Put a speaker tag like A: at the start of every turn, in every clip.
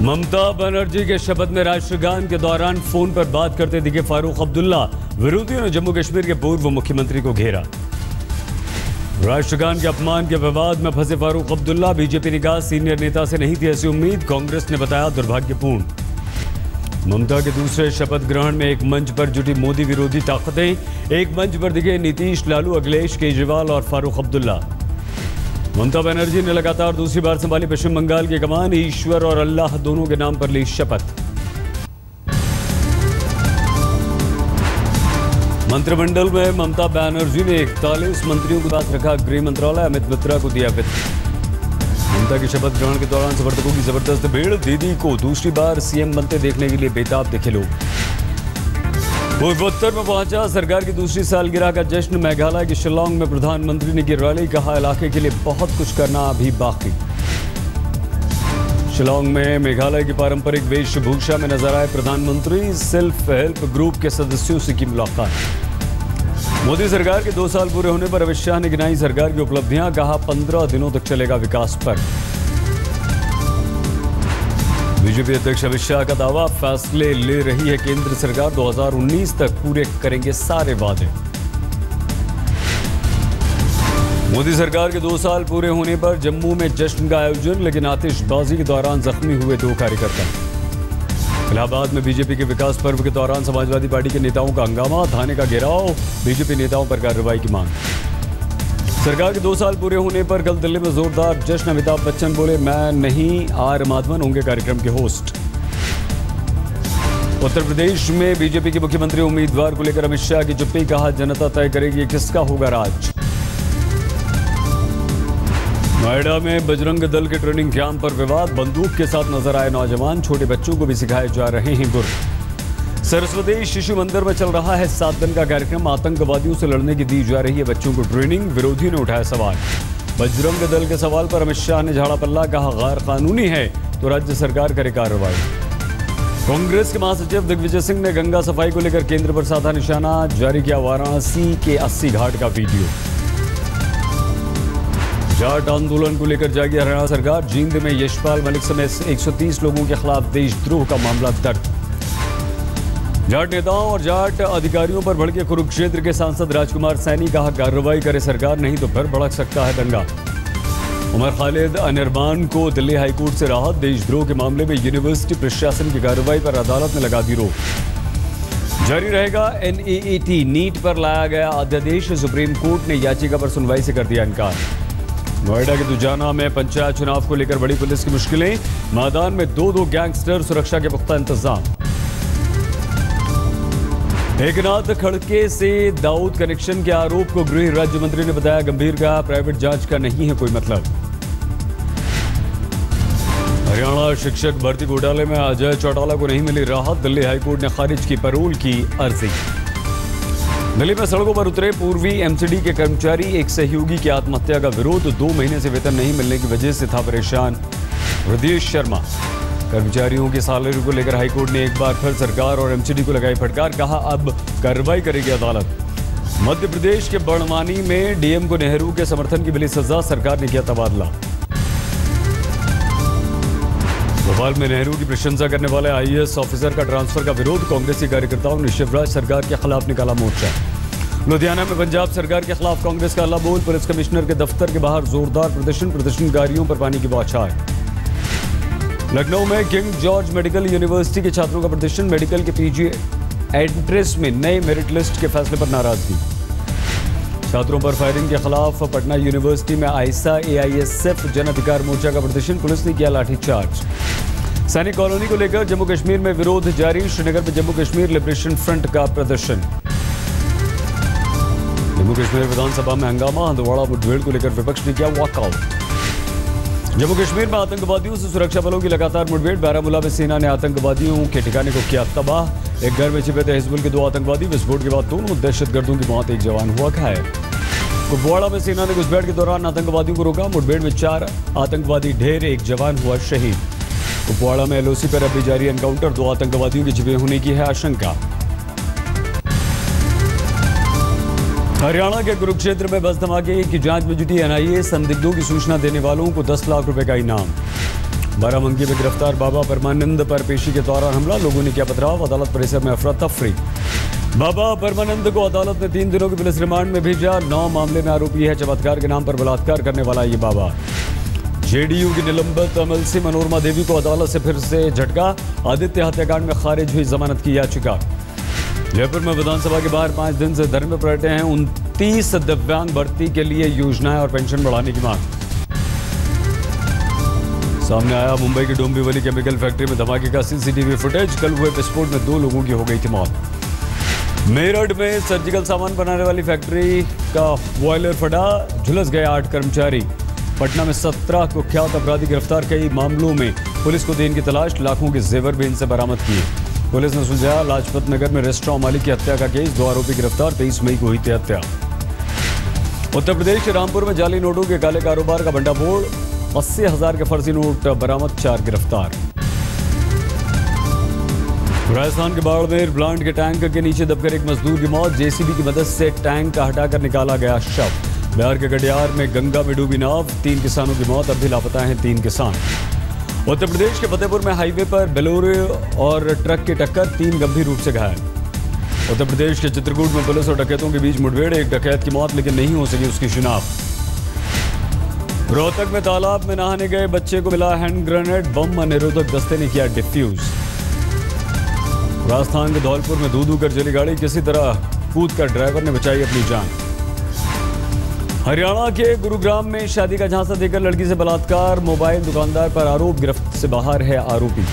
A: ममता बनर्जी के शपथ में राष्ट्रगान के दौरान फोन पर बात करते दिखे फारूक अब्दुल्ला। विरोधियों ने जम्मू कश्मीर के पूर्व मुख्यमंत्री को घेरा। राष्ट्रगान के अपमान के विवाद में फंसे फारूक अब्दुल्ला। बीजेपी ने कहा सीनियर नेता से नहीं थी ऐसी उम्मीद, कांग्रेस ने बताया दुर्भाग्यपूर्ण। ममता के दूसरे शपथ ग्रहण में एक मंच पर जुटी मोदी विरोधी ताकतें। एक मंच पर दिखे नीतीश, लालू, अखिलेश, केजरीवाल और फारूक अब्दुल्ला। ममता बनर्जी ने लगातार दूसरी बार संभाली पश्चिम बंगाल की कमान। ईश्वर और अल्लाह दोनों के नाम पर ली शपथ। मंत्रिमंडल में ममता बनर्जी ने 41 मंत्रियों के साथ रखा गृह मंत्रालय। अमित मित्रा को दिया वित्त। ममता की शपथ ग्रहण के दौरान समर्थकों की जबरदस्त भीड़। दीदी को दूसरी बार सीएम बनते देखने के लिए बेताब दिखे लोग। पूर्वोत्तर में पहुंचा सरकार की दूसरी सालगिरह का जश्न। मेघालय के शिलांग में प्रधानमंत्री ने की रैली। कहा इलाके के लिए बहुत कुछ करना अभी बाकी। शिलांग में मेघालय की पारंपरिक वेशभूषा में नजर आए प्रधानमंत्री। सेल्फ हेल्प ग्रुप के सदस्यों से की मुलाकात। मोदी सरकार के 2 साल पूरे होने पर अमित शाह ने गिनाई सरकार की उपलब्धियां। कहा 15 दिनों तक चलेगा विकास पर। बीजेपी अध्यक्ष अमित शाह का दावा, फैसले ले रही है केंद्र सरकार। 2019 तक पूरे करेंगे सारे वादे। मोदी सरकार के 2 साल पूरे होने पर जम्मू में जश्न का आयोजन, लेकिन आतिशबाजी के दौरान जख्मी हुए 2 कार्यकर्ता। इलाहाबाद में बीजेपी के विकास पर्व के दौरान समाजवादी पार्टी के नेताओं का हंगामा। थाने का घेराव, बीजेपी नेताओं पर कार्रवाई की मांग। सरकार के 2 साल पूरे होने पर कल दिल्ली में जोरदार जश्न। अमिताभ बच्चन बोले, मैं नहीं, आर माधवन होंगे कार्यक्रम के होस्ट। उत्तर प्रदेश में बीजेपी के मुख्यमंत्री उम्मीदवार को लेकर अमित शाह की चुप्पी। कहा जनता तय करेगी किसका होगा राज। नोएडा में बजरंग दल के ट्रेनिंग कैंप पर विवाद। बंदूक के साथ नजर आए नौजवान। छोटे बच्चों को भी सिखाए जा रहे हैं गुर। सरस्वती शिशु मंदिर में चल रहा है 7 दिन का कार्यक्रम। आतंकवादियों से लड़ने की दी जा रही है बच्चों को ट्रेनिंग। विरोधियों ने उठाया सवाल। बजरंग दल के सवाल पर अमित शाह ने झाड़ा पल्ला। कहा गैर कानूनी है तो राज्य सरकार करे कार्रवाई। कांग्रेस के महासचिव दिग्विजय सिंह ने गंगा सफाई को लेकर केंद्र पर साधा निशाना। जारी किया वाराणसी के 80 घाट का वीडियो। जाट आंदोलन को लेकर जागी हरियाणा सरकार। जींद में यशपाल मलिक समेत 130 लोगों के खिलाफ देशद्रोह का मामला दर्ज। जाट नेताओं और जाट अधिकारियों पर भड़के कुरुक्षेत्र के सांसद राजकुमार सैनी। कहा कार्रवाई करे सरकार, नहीं तो फिर भड़क सकता है दंगा। उमर खालिद अनिर्बान को दिल्ली हाईकोर्ट से राहत। देशद्रोह के मामले में यूनिवर्सिटी प्रशासन की कार्रवाई पर अदालत ने लगा दी रोक। जारी रहेगा NEET नीट पर लाया गया अध्यादेश। सुप्रीम कोर्ट ने याचिका पर सुनवाई से कर दिया इनकार। नोएडा के दुजाना में पंचायत चुनाव को लेकर बड़ी पुलिस की मुश्किलें। मैदान में 2 गैंगस्टर, सुरक्षा के पुख्ता इंतजाम। एकनाथ खड़के से दाऊद कनेक्शन के आरोप को गृह राज्य मंत्री ने बताया गंभीर। कहा प्राइवेट जांच का नहीं है कोई मतलब। हरियाणा शिक्षक भर्ती घोटाले में अजय चौटाला को नहीं मिली राहत। दिल्ली हाईकोर्ट ने खारिज की पैरोल की अर्जी। दिल्ली में सड़कों पर उतरे पूर्वी MCD के कर्मचारी। एक सहयोगी की आत्महत्या का विरोध। 2 महीने से वेतन नहीं मिलने की वजह से था परेशान हृदय शर्मा। कर्मचारियों की सैलरी को लेकर हाईकोर्ट ने एक बार फिर सरकार और MCD को लगाई फटकार। कहा अब कार्रवाई करेगी अदालत। मध्य प्रदेश के बड़वानी में DM को नेहरू के समर्थन की मिली सजा। सरकार ने किया तबादला। भोपाल में नेहरू की प्रशंसा करने वाले IAS ऑफिसर का ट्रांसफर का विरोध। कांग्रेसी कार्यकर्ताओं ने शिवराज सरकार के खिलाफ निकाला मोर्चा। लुधियाना में पंजाब सरकार के खिलाफ कांग्रेस का हल्ला बोल। पुलिस कमिश्नर के दफ्तर के बाहर जोरदार प्रदर्शन। प्रदर्शनकारियों पर पानी की बौछार। लखनऊ में किंग जॉर्ज मेडिकल यूनिवर्सिटी के छात्रों का प्रदर्शन। मेडिकल के PG एंट्रेंस में नए मेरिट लिस्ट के फैसले पर नाराजगी। छात्रों पर फायरिंग के खिलाफ पटना यूनिवर्सिटी में आइसा AISF जन अधिकार मोर्चा का प्रदर्शन। पुलिस ने किया लाठीचार्ज। सैनिक कॉलोनी को लेकर जम्मू कश्मीर में विरोध जारी। श्रीनगर में जम्मू कश्मीर लिबरेशन फ्रंट का प्रदर्शन। जम्मू कश्मीर विधानसभा में हंगामा। हंदवाड़ा मुठभेड़ को लेकर विपक्ष ने किया वॉकआउट। जम्मू कश्मीर में आतंकवादियों से सुरक्षा बलों की लगातार मुठभेड़। बारामूला में सेना ने आतंकवादियों के ठिकाने को किया तबाह। एक घर में छिपे थे हिजबुल के 2 आतंकवादी। विस्फोट के बाद दोनों दहशतगर्दों की मौत। एक जवान हुआ घायल। कुपवाड़ा में सेना ने घुसपैठ के दौरान आतंकवादियों को रोका। मुठभेड़ में 4 आतंकवादी ढेर। एक जवान हुआ शहीद। कुपवाड़ा में LOC पर अभी जारी एनकाउंटर। 2 आतंकवादियों के छिपे होने की है आशंका। हरियाणा के कुरुक्षेत्र में बस धमाके की जांच में जुटी NIA। संदिग्धों की सूचना देने वालों को 10 लाख रुपए का इनाम। बाराबंकी में गिरफ्तार बाबा परमानंद पर पेशी के दौरान हमला, लोगों ने किया पथराव, अदालत परिसर में अफरा तफरी। बाबा परमानंद को अदालत ने 3 दिनों की पुलिस रिमांड में भेजा। 9 मामले में आरोपी है चमत्कार के नाम पर बलात्कार करने वाला ये बाबा। जेडीयू की निलंबित एमएलसी मनोरमा देवी को अदालत से फिर से झटका, आदित्य हत्याकांड में खारिज हुई जमानत की याचिका। जयपुर में विधानसभा के बाहर 5 दिन से धरने पर बैठे हैं 29 दिव्यांग भर्ती के लिए योजनाएं और पेंशन बढ़ाने की मांग। सामने आया मुंबई की डोंबिवली केमिकल फैक्ट्री में धमाके का सीसीटीवी फुटेज। कल हुए विस्फोट में 2 लोगों की हो गई थी मौत। मेरठ में सर्जिकल सामान बनाने वाली फैक्ट्री का बॉयलर फटा, झुलस गए 8 कर्मचारी। पटना में 17 कुख्यात अपराधी गिरफ्तार, कई मामलों में पुलिस को दिन की तलाश, लाखों के जेवर भी इनसे बरामद किए। पुलिस ने सुलझाया लाजपत नगर में रेस्टोरेंट मालिक की हत्या का केस, 2 आरोपी गिरफ्तार, 23 मई को हुई थी हत्या। उत्तर प्रदेश के रामपुर में जाली नोटों के काले कारोबार का भंडाफोड़, 80,000 के फर्जी नोट बरामद, 4 गिरफ्तार। राजस्थान के बाड़मेर प्लांट के टैंक के नीचे दबकर एक मजदूर की मौत, जेसीबी की मदद से टैंक का हटाकर निकाला गया शव। बिहार के कटिहार में गंगा में डूबी नाव, 3 किसानों की मौत, अब भी लापता हैं 3 किसान। उत्तर प्रदेश के फतेहपुर में हाईवे पर बोलेरो और ट्रक की टक्कर, 3 गंभीर रूप से घायल। उत्तर प्रदेश के चित्रकूट में पुलिस और डकैतों के बीच मुठभेड़, एक डकैत की मौत लेकिन नहीं हो सकी उसकी शिनाख्त। रोहतक में तालाब में नहाने गए बच्चे को मिला हैंड ग्रेनेड, बम निरोधक दस्ते ने किया डिफ्यूज। राजस्थान के धौलपुर में धू कर चली गाड़ी, किसी तरह कूद कर ड्राइवर ने बचाई अपनी जान। हरियाणा के गुरुग्राम में शादी का झांसा देकर लड़की से बलात्कार, मोबाइल दुकानदार पर आरोप, गिरफ्त से बाहर है आरोपी।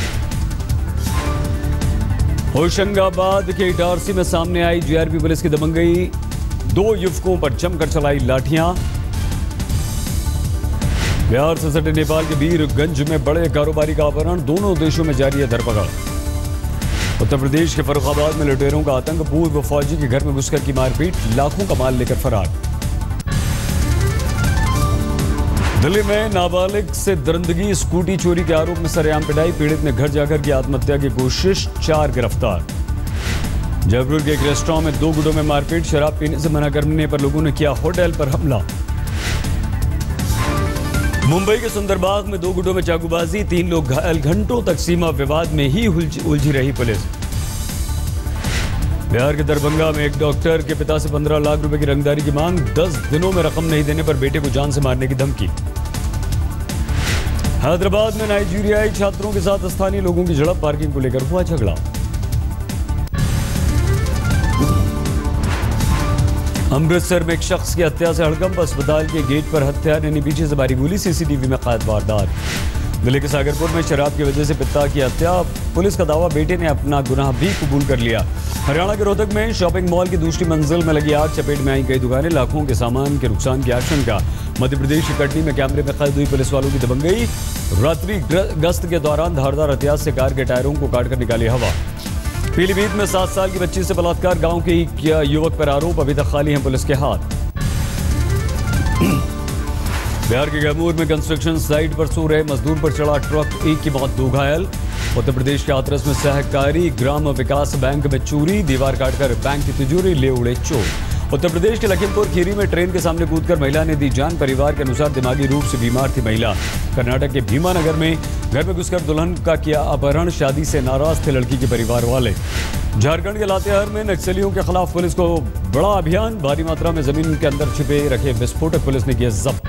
A: होशंगाबाद के इटारसी में सामने आई जीआरपी पुलिस की दबंगई, 2 युवकों पर जमकर चलाई लाठियां। बिहार से सटे नेपाल के वीरगंज में बड़े कारोबारी का अपहरण, दोनों देशों में जारी है धरपकड़। उत्तर प्रदेश के फर्रुखाबाद में लुटेरों का आतंक, पूर्व फौजी के घर में घुसकर की मारपीट, लाखों का माल लेकर फरार। दिल्ली में नाबालिग से दरिंदगी, स्कूटी चोरी के आरोप में सरेआम पिटाई, पीड़ित ने घर जाकर की आत्महत्या की कोशिश, 4 गिरफ्तार। जयपुर के एक रेस्टोरेंट में 2 गुटों में मारपीट, शराब पीने से मना करने पर लोगों ने किया होटल पर हमला। मुंबई के सुंदरबाग में 2 गुटों में चाकूबाजी, 3 लोग घायल, घंटों तक सीमा विवाद में ही उलझी रही पुलिस। बिहार के दरभंगा में एक डॉक्टर के पिता से 15 लाख रुपए की रंगदारी की मांग, 10 दिनों में रकम नहीं देने पर बेटे को जान से मारने की धमकी। हैदराबाद में नाइजीरियाई छात्रों के साथ स्थानीय लोगों की झड़प, पार्किंग को लेकर हुआ झगड़ा। अमृतसर में एक शख्स की हत्या से हड़कंप, अस्पताल के गेट पर हत्यारे ने पीछे से मारी गोली, सीसीटीवी में कैद वारदात। दिल्ली के सागरपुर में शराब की वजह से पिता की हत्या, पुलिस का दावा बेटे ने अपना गुनाह भी कबूल कर लिया। हरियाणा के रोहतक में शॉपिंग मॉल की दूसरी मंजिल में लगी आग, चपेट में आई कई दुकानें, लाखों के सामान के नुकसान की आशंका। मध्य प्रदेश की कटनी में कैमरे में कैद हुई पुलिस वालों की दबंगई, रात्रि गश्त के दौरान धारदार हथियार से कार के टायरों को काटकर निकाली हवा। पीलीभीत में 7 साल की बच्ची से बलात्कार, गांव के ही युवक पर आरोप, अभी तक खाली हैं पुलिस के हाथ। बिहार के कैमूर में कंस्ट्रक्शन साइट पर सो रहे मजदूर पर चढ़ा ट्रक, 1 की मौत, 2 घायल। उत्तर प्रदेश के हाथरस में सहकारी ग्राम विकास बैंक में चोरी, दीवार काटकर बैंक की तिजोरी ले उड़े चोर। उत्तर प्रदेश के लखीमपुर खीरी में ट्रेन के सामने कूदकर महिला ने दी जान, परिवार के अनुसार दिमागी रूप से बीमार थी महिला। कर्नाटक के भीमानगर में घर में घुसकर दुल्हन का किया अपहरण, शादी से नाराज थे लड़की के परिवार वाले। झारखंड के लातेहार में नक्सलियों के खिलाफ पुलिस को बड़ा अभियान, भारी मात्रा में जमीन के अंदर छिपे रखे विस्फोटक पुलिस ने किया जब्त।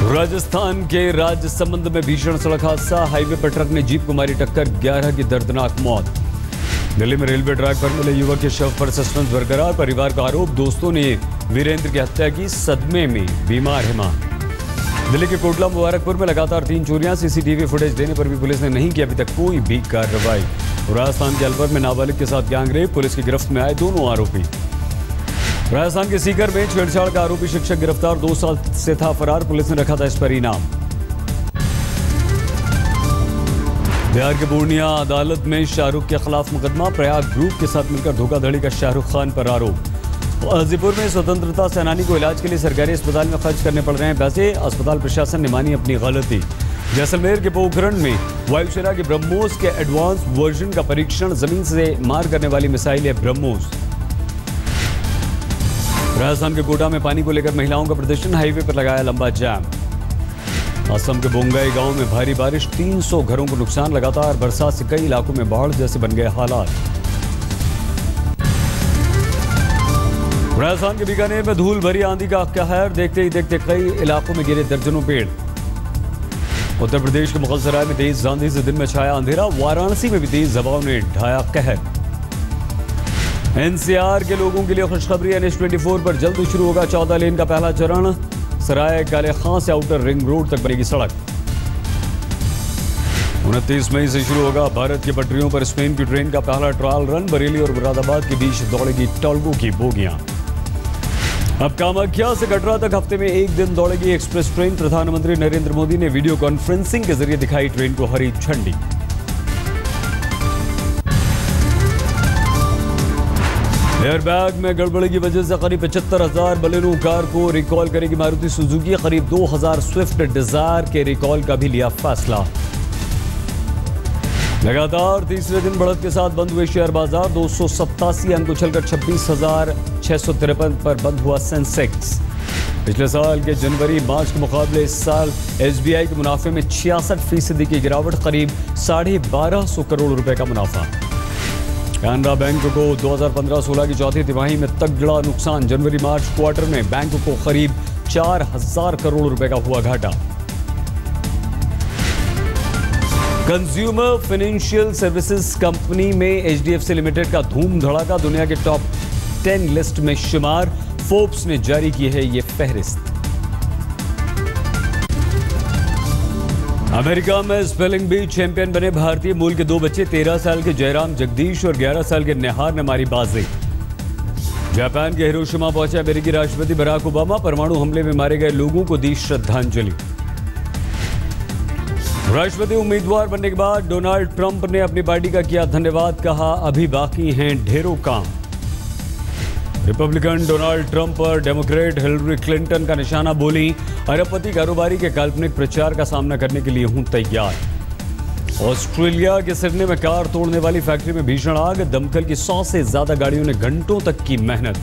A: राजस्थान के राजसमंद में भीषण सड़क हादसा, हाईवे पर ट्रक ने जीप को मारी टक्कर, 11 की दर्दनाक मौत। दिल्ली में रेलवे ट्रैक पर मिले युवक के शव पर सस्पेंस बरकरार, परिवार का आरोप दोस्तों ने वीरेंद्र की हत्या की, सदमे में बीमार है मां। दिल्ली के कोटला मुबारकपुर में लगातार 3 चोरियां, सीसीटीवी फुटेज देने पर भी पुलिस ने नहीं की अभी तक कोई भी कार्रवाई। राजस्थान के अलवर में नाबालिग के साथ गैंगरेप, पुलिस की गिरफ्त में आए दोनों आरोपी। राजस्थान के सीकर में छेड़छाड़ का आरोपी शिक्षक गिरफ्तार, 2 साल से था फरार, पुलिस ने रखा था इस पर इनाम। बिहार के पूर्णिया अदालत में शाहरुख के खिलाफ मुकदमा, प्रयाग ग्रुप के साथ मिलकर धोखाधड़ी का शाहरुख खान पर आरोप। गाजीपुर में स्वतंत्रता सेनानी को इलाज के लिए सरकारी अस्पताल में खर्च करने पड़ रहे हैं पैसे, अस्पताल प्रशासन ने मानी अपनी गलती। जैसलमेर के पोखरण में वायुसेना के ब्रह्मोस के एडवांस वर्जन का परीक्षण, जमीन से मार करने वाली मिसाइल है ब्रह्मोस। राजस्थान के कोटा में पानी को लेकर महिलाओं का प्रदर्शन, हाईवे पर लगाया लंबा जाम। असम के बोंगाई गांव में भारी बारिश, 300 घरों को नुकसान। लगातार बरसात से कई इलाकों में बाढ़ जैसे बन गए हालात। राजस्थान के बीकानेर में धूल भरी आंधी का कहर, देखते ही देखते कई इलाकों में गिरे दर्जनों पेड़। उत्तर प्रदेश के मुगलसराय में तेज आंधी से दिन में छाया अंधेरा, वाराणसी में भी तेज हवाओं ने ढाया कहर। एनसीआर के लोगों के लिए खुशखबरी, NH-24 पर जल्द शुरू होगा 14 लेन का पहला चरण। सराय काले खां से आउटर रिंग रोड तक बनेगी सड़क। 29 मई से शुरू होगा भारत की पटरियों पर स्पेन की ट्रेन का पहला ट्रायल रन। बरेली और मुरादाबाद के बीच दौड़ेगी टॉल्गो की बोगियां। अब कामाख्या से कटरा तक हफ्ते में एक दिन दौड़ेगी एक्सप्रेस ट्रेन। प्रधानमंत्री नरेंद्र मोदी ने वीडियो कॉन्फ्रेंसिंग के जरिए दिखाई ट्रेन को हरी झंडी। एयरबैग में गड़बड़ी की वजह से करीब 75,000 बलेनो कार को रिकॉल करेगी मारुति सुजुकी। करीब 2,000 स्विफ्ट डिजायर के रिकॉल का भी लिया फैसला। लगातार तीसरे दिन बढ़त के साथ बंद हुए शेयर बाजार, 287 अंक उछलकर 26,653 पर बंद हुआ सेंसेक्स। पिछले साल के जनवरी मार्च के मुकाबले इस साल SBI के मुनाफे में 66% की गिरावट, करीब 1250 करोड़ रुपए का मुनाफा। कैनरा बैंक को 2015-16 की चौथी तिमाही में तगड़ा नुकसान। जनवरी मार्च क्वार्टर में बैंक को करीब 4,000 करोड़ रुपए का हुआ घाटा। कंज्यूमर फाइनेंशियल सर्विसेज कंपनी में HDFC लिमिटेड का धूम धड़ाका, दुनिया के टॉप 10 लिस्ट में शुमार। फोर्ब्स ने जारी की है ये फहरिस्त। अमेरिका में स्पेलिंग बी चैंपियन बने भारतीय मूल के 2 बच्चे, 13 साल के जयराम जगदीश और 11 साल के निहार ने मारी बाजी। जापान के हिरोशिमा पहुंचे अमेरिकी राष्ट्रपति बराक ओबामा, परमाणु हमले में मारे गए लोगों को दी श्रद्धांजलि। राष्ट्रपति उम्मीदवार बनने के बाद डोनाल्ड ट्रंप ने अपनी पार्टी का किया धन्यवाद, कहा अभी बाकी हैं ढेरों काम। रिपब्लिकन डोनाल्ड ट्रंप पर डेमोक्रेट हिलरी क्लिंटन का निशाना, बोली अरबपति कारोबारी के काल्पनिक प्रचार का सामना करने के लिए हूं तैयार। ऑस्ट्रेलिया के सिडनी में कार तोड़ने वाली फैक्ट्री में भीषण आग, दमकल की 100 से ज्यादा गाड़ियों ने घंटों तक की मेहनत।